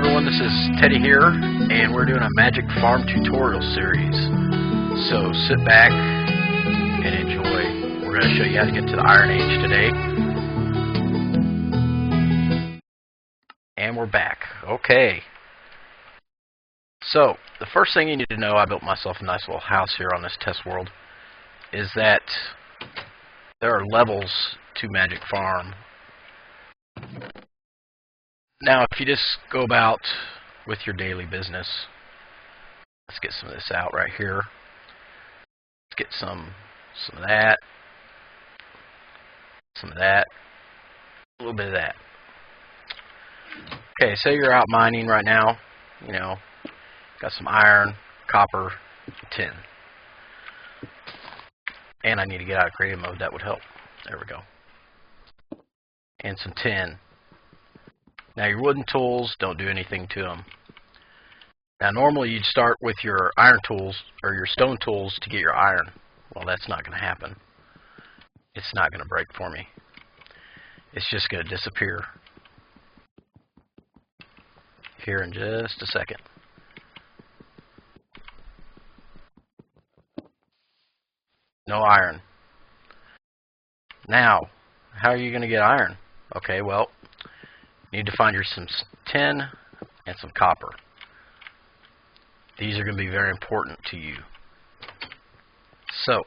everyone, this is Teddy here, and we're doing a Magic Farm tutorial series. So sit back and enjoy. We're going to show you how to get to the Iron Age today. And we're back. Okay. So, the first thing you need to know, I built myself a nice little house here on this test world, is that there are levels to Magic Farm. Now, if you just go about with your daily business, let's get some of this out right here. Let's get some of that, some of that, a little bit of that. Okay, say you're out mining right now, you know, got some iron, copper, tin. And I need to get out of creative mode, that would help. There we go. And some tin. Now your wooden tools, don't do anything to them. Now normally you'd start with your iron tools or your stone tools to get your iron. Well, that's not going to happen. It's not going to break for me. It's just going to disappear here in just a second. No iron. Now, how are you going to get iron? Okay, well, you need to find some tin and some copper. These are going to be very important to you. So,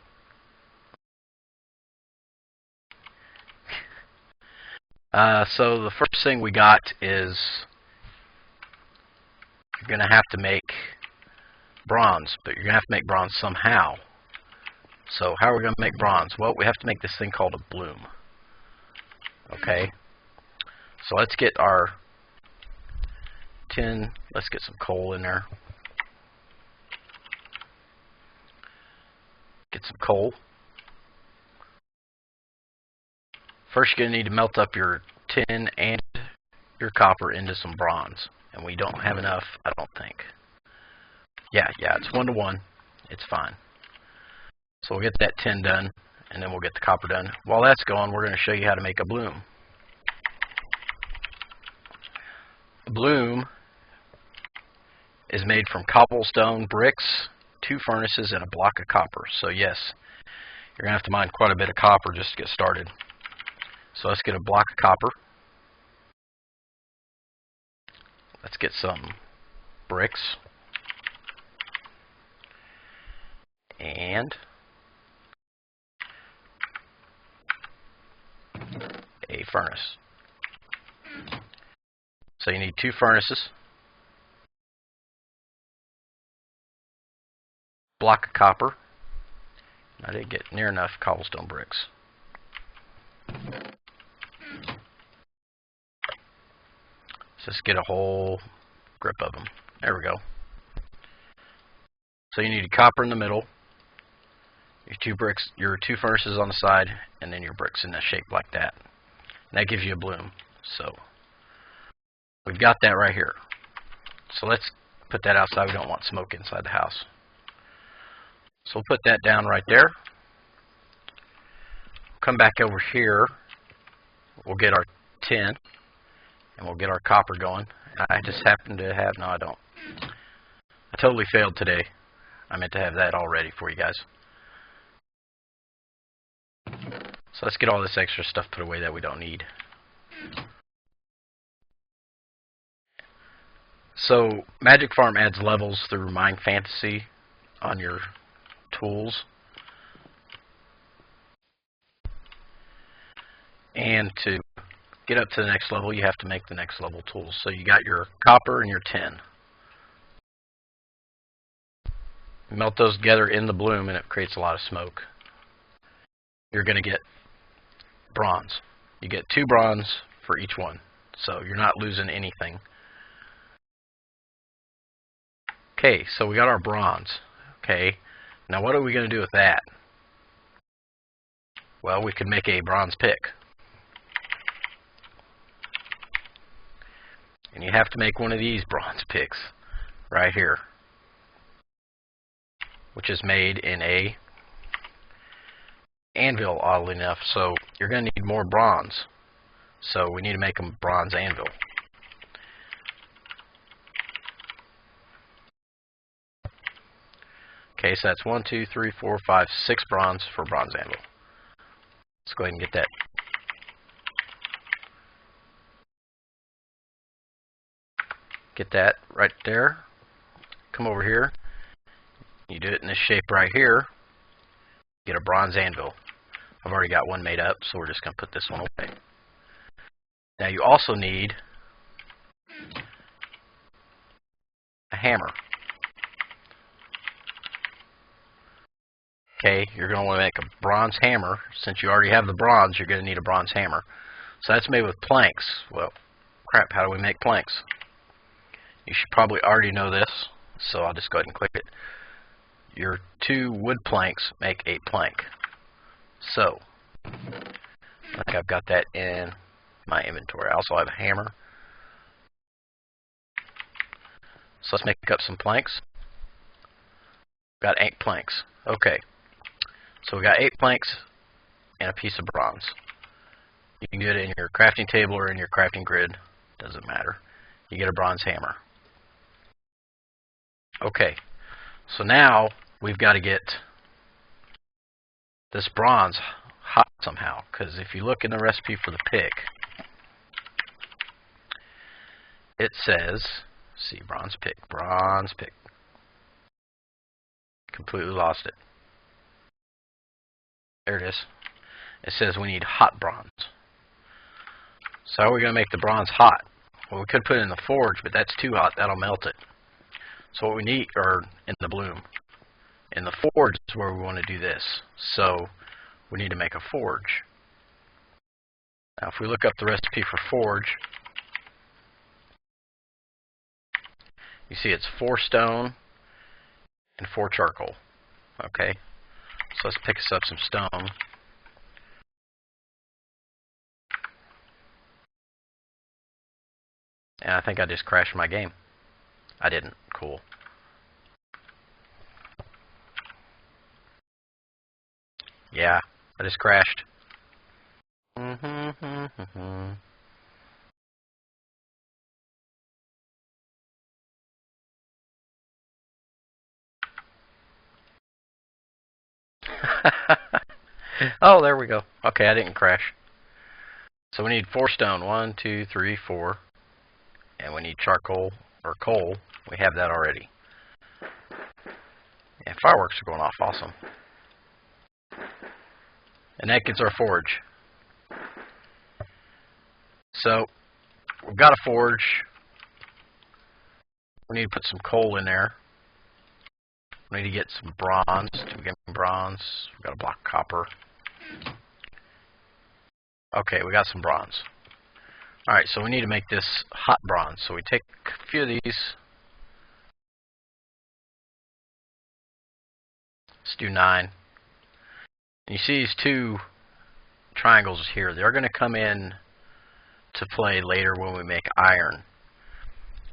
the first thing we got is you're going to have to make bronze, but you're going to have to make bronze somehow. So, how are we going to make bronze? Well, we have to make this thing called a bloom. Okay? So let's get our tin, let's get some coal in there. Get some coal. First you're going to need to melt up your tin and your copper into some bronze. And we don't have enough, I don't think. Yeah, it's 1-to-1. It's fine. So we'll get that tin done, and then we'll get the copper done. While that's going, we're going to show you how to make a bloom. A bloom is made from cobblestone bricks, 2 furnaces, and a block of copper. So yes, you're going to have to mine quite a bit of copper just to get started. So let's get a block of copper. Let's get some bricks. And a furnace. So you need 2 furnaces, block of copper. I didn't get near enough cobblestone bricks. Let's just get a whole grip of them. There we go. So you need copper in the middle, your 2 bricks, your 2 furnaces on the side, and then your bricks in a shape like that. And that gives you a bloom. So we've got that right here. So let's put that outside. We don't want smoke inside the house. So we'll put that down right there. Come back over here. We'll get our tin. And we'll get our copper going. I just happen to have... No, I don't. I totally failed today. I meant to have that all ready for you guys. So let's get all this extra stuff put away that we don't need. So, Magic Farm adds levels through Mine Fantasy on your tools. And to get up to the next level, you have to make the next level tools. So you got your copper and your tin. Melt those together in the bloom and it creates a lot of smoke. You're going to get bronze. You get 2 bronze for each one. So you're not losing anything. Okay, so we got our bronze. Okay, now what are we going to do with that? Well, we could make a bronze pick. And you have to make one of these bronze picks right here, which is made in a anvil, oddly enough. So you're going to need more bronze. So we need to make a bronze anvil. Okay, so that's 1, 2, 3, 4, 5, 6 bronze for bronze anvil. Let's go ahead and get that. Get that right there. Come over here. You do it in this shape right here. Get a bronze anvil. I've already got one made up, so we're just going to put this one away. Now you also need a hammer. Okay, you're going to want to make a bronze hammer. Since you already have the bronze, you're going to need a bronze hammer. So that's made with planks. Well, crap, how do we make planks? You should probably already know this, so I'll just go ahead and click it. Your 2 wood planks make a plank. So, I think I've got that in my inventory. I also have a hammer. So let's make up some planks. Got 8 planks. Okay. So we got 8 planks and a piece of bronze. You can get it in your crafting table or in your crafting grid. Doesn't matter. You get a bronze hammer. Okay. So now we've got to get this bronze hot somehow. Because if you look in the recipe for the pick, it says, see, bronze pick. Completely lost it. There it is. It says we need hot bronze. So how are we going to make the bronze hot? Well, we could put it in the forge, but that's too hot. That'll melt it. So what we need, or in the bloom. In the forge is where we want to do this. So we need to make a forge. Now if we look up the recipe for forge, you see it's 4 stone and 4 charcoal. Okay. So let's pick us up some stone. And I think I just crashed my game. I didn't. Cool. Yeah, I just crashed. Oh, there we go. Okay, I didn't crash. So we need 4 stone. 1, 2, 3, 4. And we need charcoal or coal. We have that already. And fireworks are going off. Awesome. And that gets our forge. So we've got a forge. We need to put some coal in there. We need to get some bronze. We get bronze. We've got a block of copper. Okay, we got some bronze. Alright, so we need to make this hot bronze. So we take a few of these. Let's do 9. And you see these 2 triangles here. They're going to come in to play later when we make iron.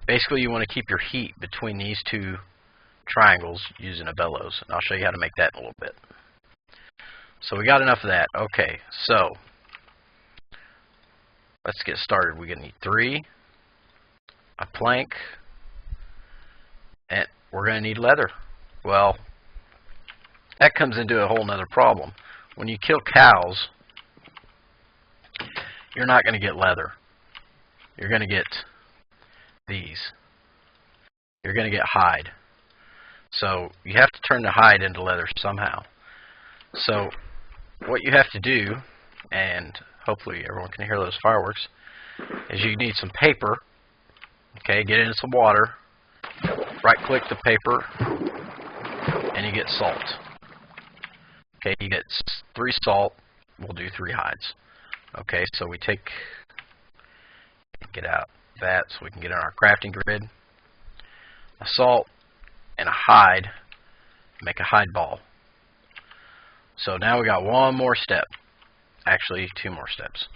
Basically, you want to keep your heat between these 2 triangles using a bellows. And I'll show you how to make that in a little bit. So we got enough of that. Okay, so let's get started. We're going to need 3, a plank, and we're going to need leather. Well, that comes into a whole nother problem. When you kill cows, you're not going to get leather. You're going to get these. You're going to get hide. So you have to turn the hide into leather somehow. So what you have to do, and hopefully everyone can hear those fireworks, is you need some paper. Okay, get it in some water. Right click the paper and you get salt. Okay, you get 3 salt. We'll do 3 hides. Okay, so we get out that so we can get in our crafting grid. A salt and a hide. Make a hide ball. So now we got one more step. Actually, 2 more steps.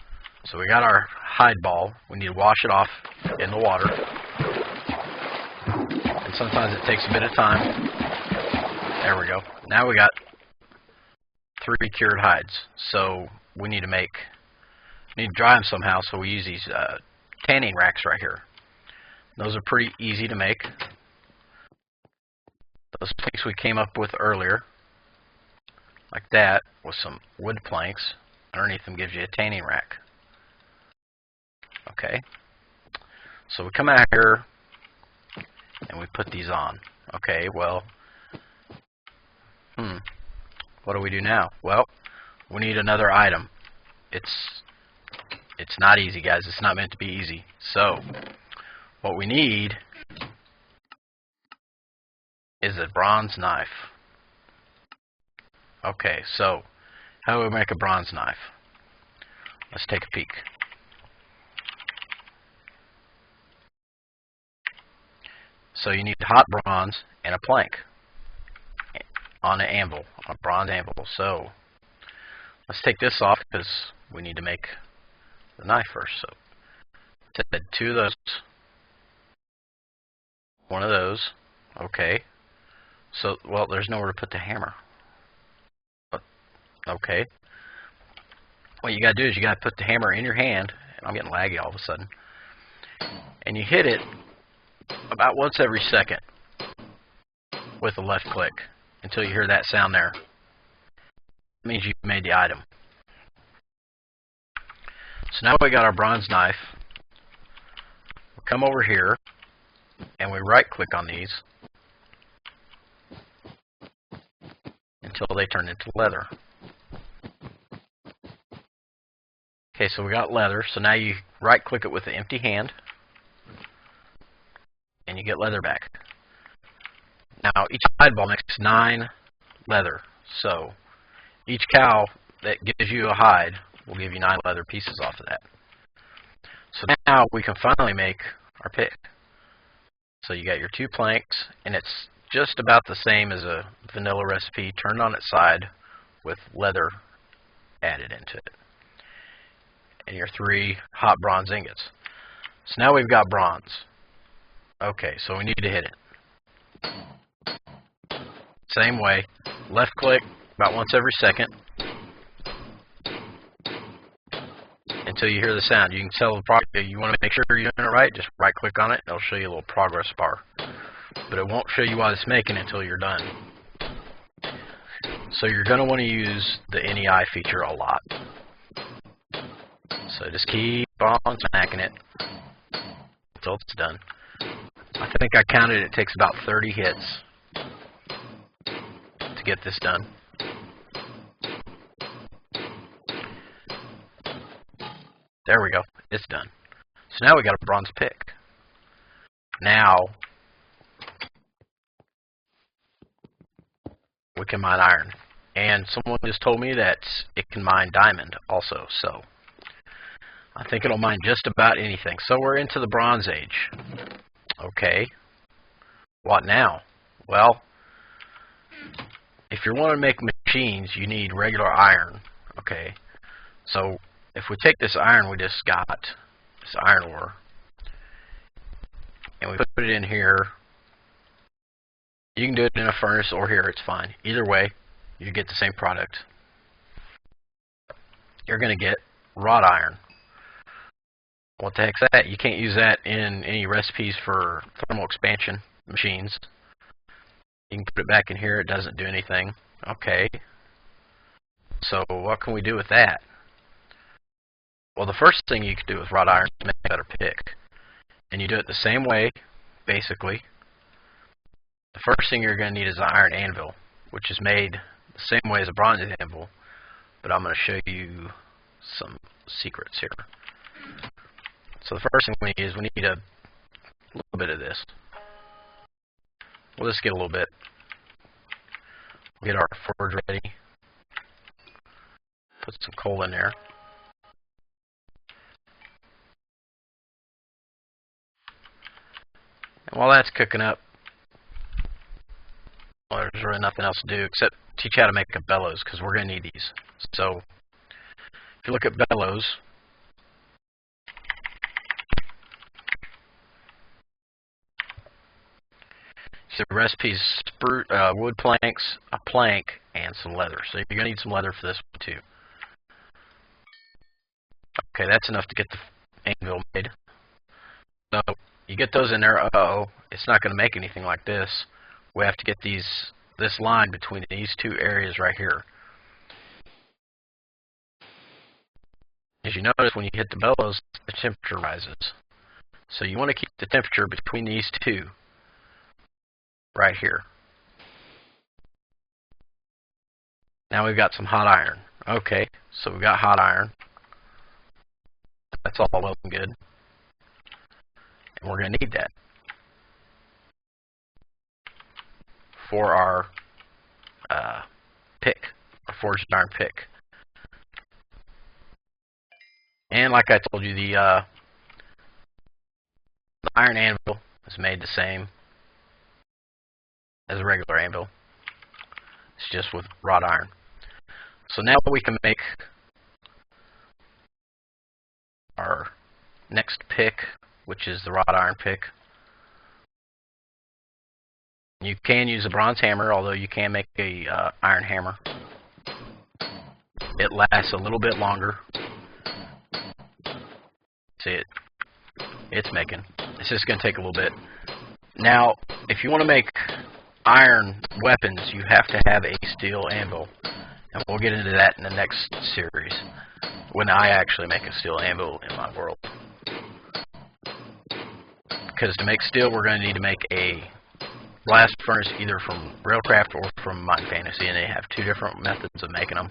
So we got our hide ball. We need to wash it off in the water. And sometimes it takes a bit of time. There we go. Now we got 3 cured hides. So we need to dry them somehow, so we use these tanning racks right here. Those are pretty easy to make. those planks we came up with earlier, like that, with some wood planks. Underneath them gives you a tanning rack. Okay. So we come out here and we put these on. Okay, well, what do we do now? Well, we need another item. It's not easy, guys. It's not meant to be easy. So, what we need is a bronze knife. Okay, so how do we make a bronze knife? Let's take a peek. So you need hot bronze and a plank on an anvil, on a bronze anvil. So let's take this off because we need to make the knife first. So take 2 of those, 1 of those. Okay. So, well, there's nowhere to put the hammer. Okay. What you gotta do is you gotta put the hammer in your hand, and I'm getting laggy all of a sudden, and you hit it about once every second with a left click until you hear that sound there. It means you've made the item. So now we got our bronze knife. We come over here and we right click on these until they turn into leather. Okay, so we got leather. So now you right click it with an empty hand and you get leather back. Now each hideball makes 9 leather. So each cow that gives you a hide will give you 9 leather pieces off of that. So now we can finally make our pick. So you got your 2 planks, and it's just about the same as a vanilla recipe turned on its side with leather added into it. And your 3 hot bronze ingots. So now we've got bronze. Okay, so we need to hit it. Same way, left click about once every second until you hear the sound. You can tell the progress. You want to make sure you're doing it right, just right click on it. It'll show you a little progress bar. But it won't show you what it's making until you're done. So you're going to want to use the NEI feature a lot. So just keep on smacking it until it's done. I think I counted it takes about 30 hits to get this done. There we go. It's done. So now we got a bronze pick. Now we can mine iron. And someone just told me that it can mine diamond also. So I think it'll mine just about anything. So we're into the Bronze Age. Okay. What now? Well, if you want to make machines, you need regular iron. Okay. So if we take this iron we just got, this iron ore, and we put it in here, you can do it in a furnace or here, it's fine. Either way, you get the same product. You're going to get wrought iron. What the heck's that? You can't use that in any recipes for thermal expansion machines. You can put it back in here, it doesn't do anything. Okay. So what can we do with that? Well, the first thing you can do with wrought iron is make a better pick. And you do it the same way, basically. The first thing you're going to need is an iron anvil, which is made the same way as a bronze anvil, but I'm going to show you some secrets here. So the first thing we need is we need a little bit of this. We'll just get a little bit. We'll get our forge ready. Put some coal in there. And while that's cooking up, well, there's really nothing else to do except teach you how to make a bellows, because we're going to need these. So if you look at bellows, so the recipe's wood planks, a plank, and some leather. So you're going to need some leather for this one too. Okay, that's enough to get the anvil made. So you get those in there. Uh-oh, it's not going to make anything like this. we have to get this line between these two areas right here. As you notice, when you hit the bellows, the temperature rises. So you want to keep the temperature between these two right here. Now we've got some hot iron. Okay, so we've got hot iron. That's all well and good. And we're going to need that for our pick, our forged iron pick. And like I told you, the iron anvil is made the same as a regular anvil. It's just with wrought iron. So now we can make our next pick, which is the wrought iron pick. You can use a bronze hammer, although you can make a iron hammer. It lasts a little bit longer. See it? It's making. It's just going to take a little bit. Now, if you want to make iron weapons, you have to have a steel anvil. And we'll get into that in the next series, when I actually make a steel anvil in my world. Because to make steel, we're going to need to make a blast furnace either from Railcraft or from Mine Fantasy, and they have two different methods of making them.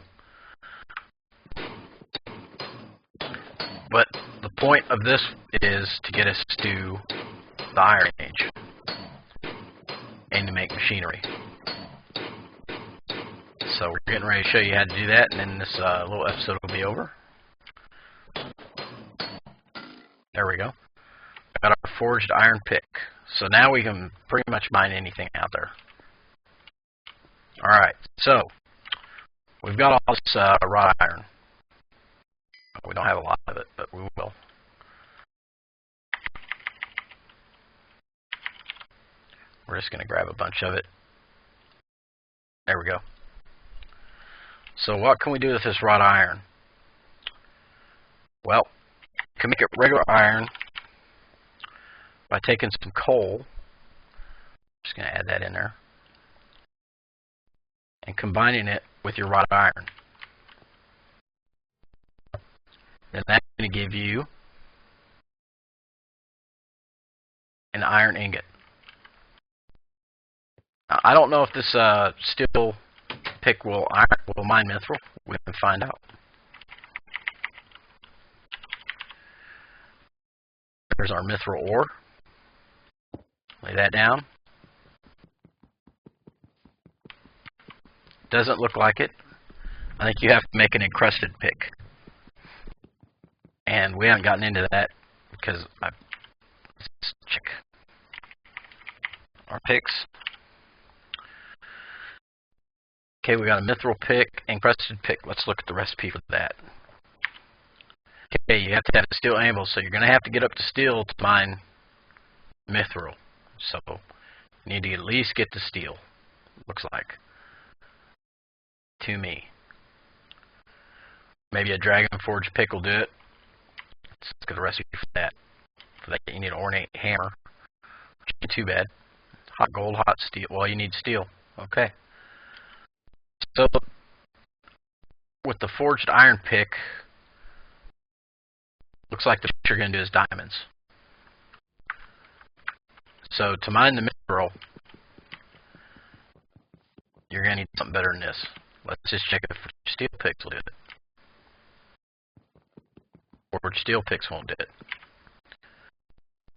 But the point of this is to get us to the Iron Age and to make machinery. So we're getting ready to show you how to do that, and then this little episode will be over. There we go. Got our forged iron pick. So now we can pretty much mine anything out there. Alright, so we've got all this wrought iron. We don't have a lot of it, but we will. We're just going to grab a bunch of it. There we go. So what can we do with this wrought iron? Well, we can make it regular iron by taking some coal. Just going to add that in there. And combining it with your wrought iron. Then that's going to give you an iron ingot. Now, I don't know if this steel pick will mine mithril. We can find out. There's our mithril ore. Lay that down. Doesn't look like it. I think you have to make an encrusted pick. And we haven't gotten into that because let's check our picks. Okay, we got a mithril pick, encrusted pick. Let's look at the recipe for that. Okay, you have to have a steel anvil, so you're going to have to get up to steel to mine mithril. So you need to at least get to steel, looks like, to me. Maybe a dragon forged pick will do it. Let's look at the recipe for that. For that, you need an ornate hammer, which ain't too bad. Hot gold, hot steel. Well, you need steel. Okay. So, with the forged iron pick, looks like the what you're going to do is diamonds. So, to mine the mithril, you're going to need something better than this. Let's just check if steel picks will do it. Forged steel picks won't do it.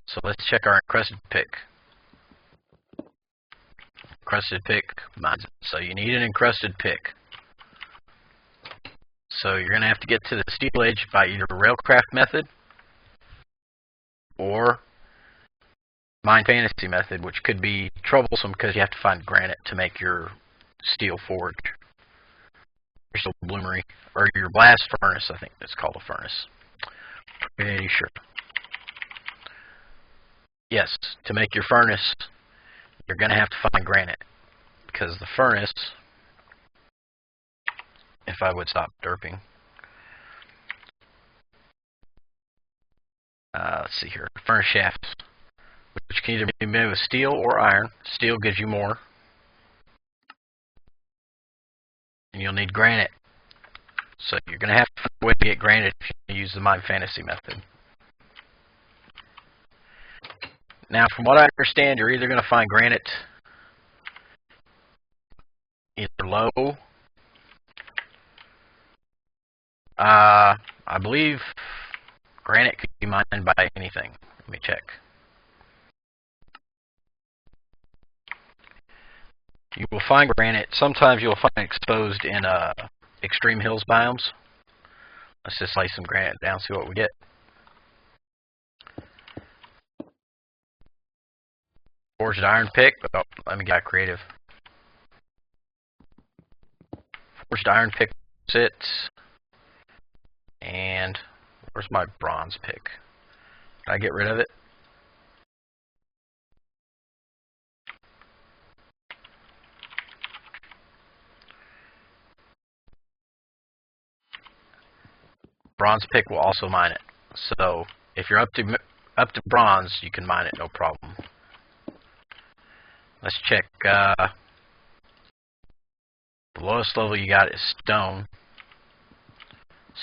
So, let's check our encrusted pick. Encrusted pick mines it. So you need an encrusted pick. So you're going to have to get to the steel edge by either Railcraft method or Mine Fantasy method, which could be troublesome because you have to find granite to make your steel forge. Your steel bloomery, or your blast furnace, I think it's called a furnace. Pretty sure. Yes, to make your furnace, you're going to have to find granite, because the furnace, if I would stop derping, let's see here, furnace shafts, which can either be made with steel or iron. Steel gives you more and you'll need granite. So you're going to have to find a way to get granite if you use the Mine Fantasy method. Now, from what I understand, you're either going to find granite either low. I believe granite could be mined by anything. Let me check. You will find granite. Sometimes you'll find it exposed in extreme hills biomes. Let's just lay some granite down, see what we get. Forged iron pick. Oh, let me get creative. Forged iron pick sits. And where's my bronze pick? Did I get rid of it? Bronze pick will also mine it. So if you're up to bronze, you can mine it, no problem. Let's check. The lowest level you got is stone.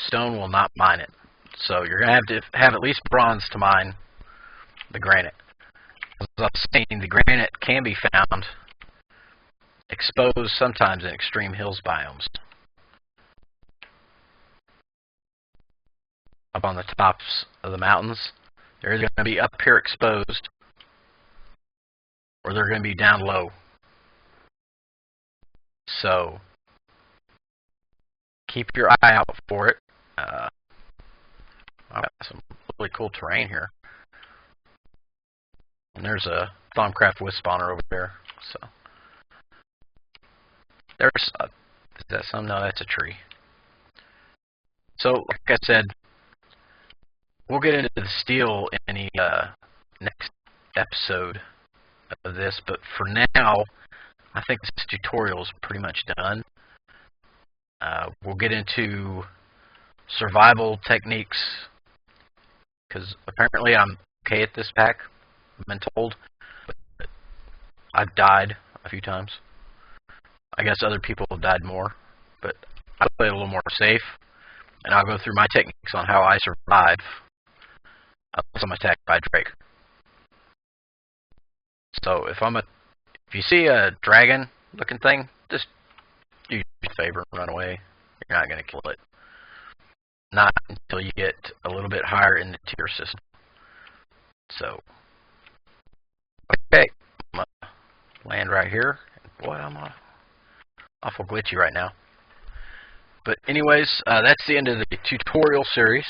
Stone will not mine it. So you're going to have at least bronze to mine the granite. As I was saying, the granite can be found exposed sometimes in extreme hills biomes. Up on the tops of the mountains, they're either going to be up here exposed or they're going to be down low. So keep your eye out for it. I've got some really cool terrain here. And there's a Thaumcraft wood spawner over there. So there's is that some? No, that's a tree. So like I said, we'll get into the steel in the next episode of this, but for now, I think this tutorial is pretty much done. We'll get into survival techniques, because apparently I'm okay at this pack, I've been told, but I've died a few times. I guess other people have died more, but I play a little more safe, and I'll go through my techniques on how I survive unless I'm attacked by a Drake. So if you see a dragon looking thing, just do your favor and run away. You're not going to kill it. Not until you get a little bit higher in the tier system. So, okay, I'm going to land right here. Boy, I'm awful glitchy right now. But anyways, that's the end of the tutorial series.